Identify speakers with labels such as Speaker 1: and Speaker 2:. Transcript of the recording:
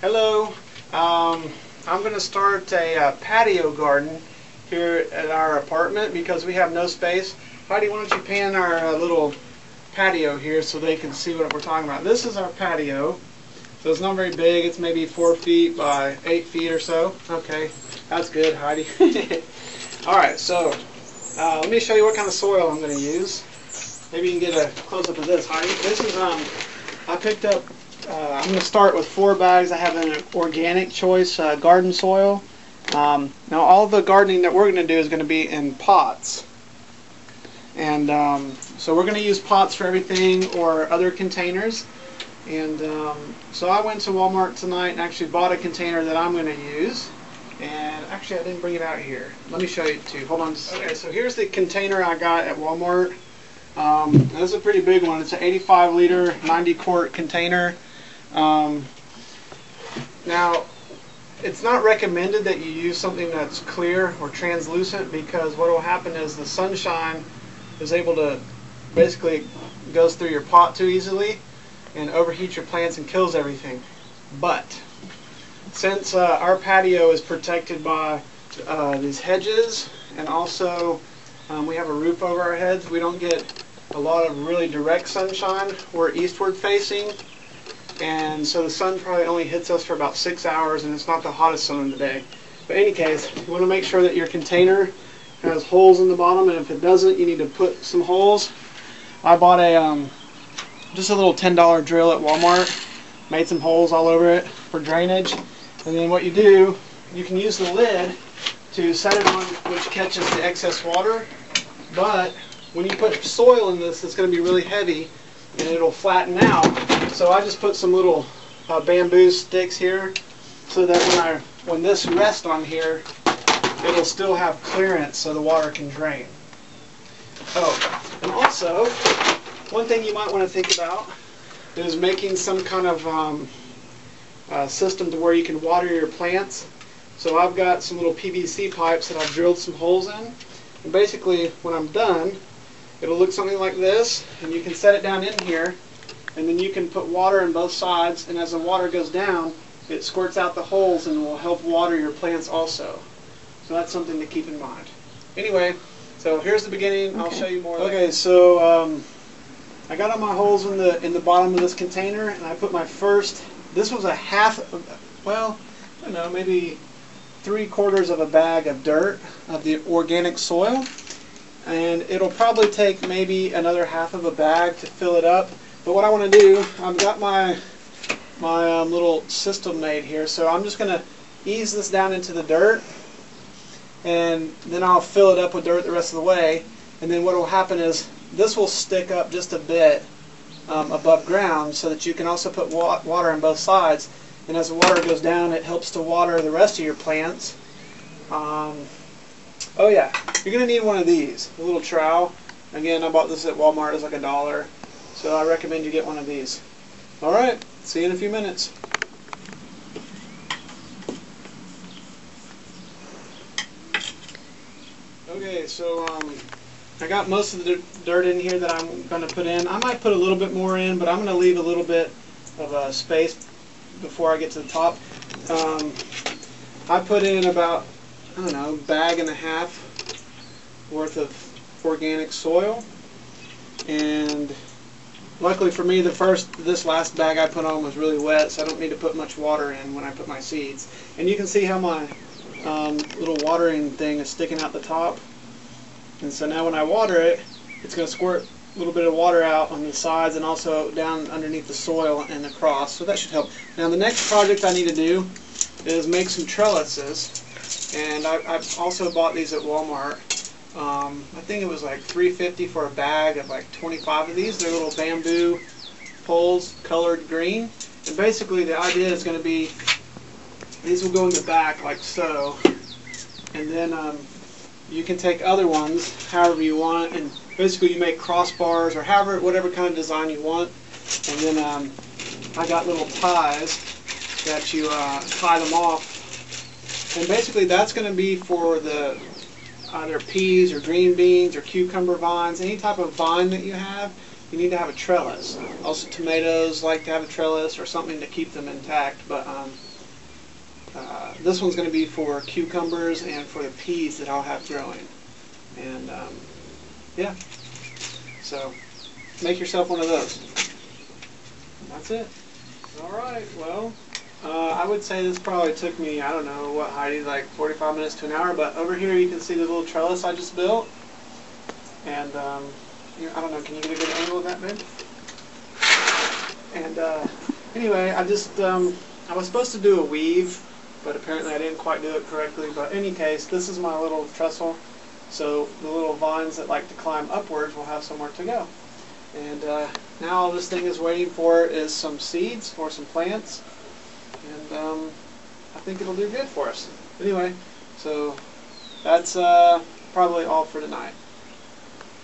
Speaker 1: Hello. I'm going to start a patio garden here at our apartment because we have no space. Heidi, why don't you pan our little patio here so they can see what we're talking about. This is our patio. So it's not very big. It's maybe 4 feet by 8 feet or so. Okay, that's good, Heidi. Alright, so let me show you what kind of soil I'm going to use. Maybe you can get a close-up of this, Heidi. This is, I picked up, I'm going to start with 4 bags. I have an organic choice garden soil. Now all the gardening that we're going to do is going to be in pots. And so we're going to use pots for everything or other containers. And so I went to Walmart tonight and actually bought a container that I'm going to use. And actually I didn't bring it out here. Let me show you too. Hold on just a second. Okay, so here's the container I got at Walmart. This is a pretty big one. It's an 85 liter, 90 quart container. Now, it's not recommended that you use something that's clear or translucent because what will happen is the sunshine is able to basically goes through your pot too easily and overheats your plants and kills everything. But since our patio is protected by these hedges and also we have a roof over our heads, we don't get a lot of really direct sunshine. We're eastward facing, and so the sun probably only hits us for about 6 hours, and it's not the hottest sun of the day. But in any case, you want to make sure that your container has holes in the bottom, and if it doesn't, you need to put some holes. I bought a just a little $10 drill at Walmart, made some holes all over it for drainage, and then what you do, you can use the lid to set it on, which catches the excess water. But when you put soil in this, it's going to be really heavy and it'll flatten out. So I just put some little bamboo sticks here so that when this rests on here, it'll still have clearance so the water can drain. Oh, and also, one thing you might want to think about is making some kind of system to where you can water your plants. So I've got some little PVC pipes that I've drilled some holes in. And basically, when I'm done, it'll look something like this, and you can set it down in here, and then you can put water on both sides, and as the water goes down, it squirts out the holes and will help water your plants also. So that's something to keep in mind. Anyway, so here's the beginning. I'll show you more. Okay, so I got all my holes in the bottom of this container, and I put my first. This was a half, well, I don't know, maybe 3/4 of a bag of dirt of the organic soil. And it'll probably take maybe another half of a bag to fill it up. But what I want to do, I've got my little system made here, so I'm just going to ease this down into the dirt, and then I'll fill it up with dirt the rest of the way. And then what will happen is this will stick up just a bit above ground so that you can also put water on both sides. And as the water goes down, it helps to water the rest of your plants. Oh yeah, you're going to need one of these, a little trowel. Again, I bought this at Walmart, it's like $1. So I recommend you get one of these. Alright, see you in a few minutes. Okay, so I got most of the dirt in here that I'm going to put in. I might put a little bit more in, but I'm going to leave a little bit of space before I get to the top. I put in about, I don't know, bag and a half worth of organic soil, and luckily for me this last bag I put on was really wet, so I don't need to put much water in when I put my seeds. And you can see how my little watering thing is sticking out the top, and so now when I water it, it's going to squirt a little bit of water out on the sides and also down underneath the soil and across, so that should help. Now the next project I need to do is make some trellises. And I've also bought these at Walmart. I think it was like $3.50 for a bag of like 25 of these. They're little bamboo poles colored green. And basically the idea is going to be, these will go in the back like so. And then you can take other ones however you want. And basically you make crossbars or whatever kind of design you want. And then I got little ties that you tie them off. And basically that's going to be for the either peas or green beans or cucumber vines, any type of vine that you have. you need to have a trellis. Also, tomatoes like to have a trellis or something to keep them intact, but this one's going to be for cucumbers and for the peas that I'll have growing. And yeah, so make yourself one of those. That's it. Alright, well, I would say this probably took me, I don't know what, Heidi, like 45 minutes to an hour, but over here you can see the little trellis I just built. And I don't know, can you get a good angle of that, babe? And anyway, I was supposed to do a weave, but apparently I didn't quite do it correctly. But in any case, this is my little trestle, so the little vines that like to climb upwards will have somewhere to go. And now all this thing is waiting for is some seeds or some plants, and I think it'll do good for us. Anyway, so that's probably all for tonight.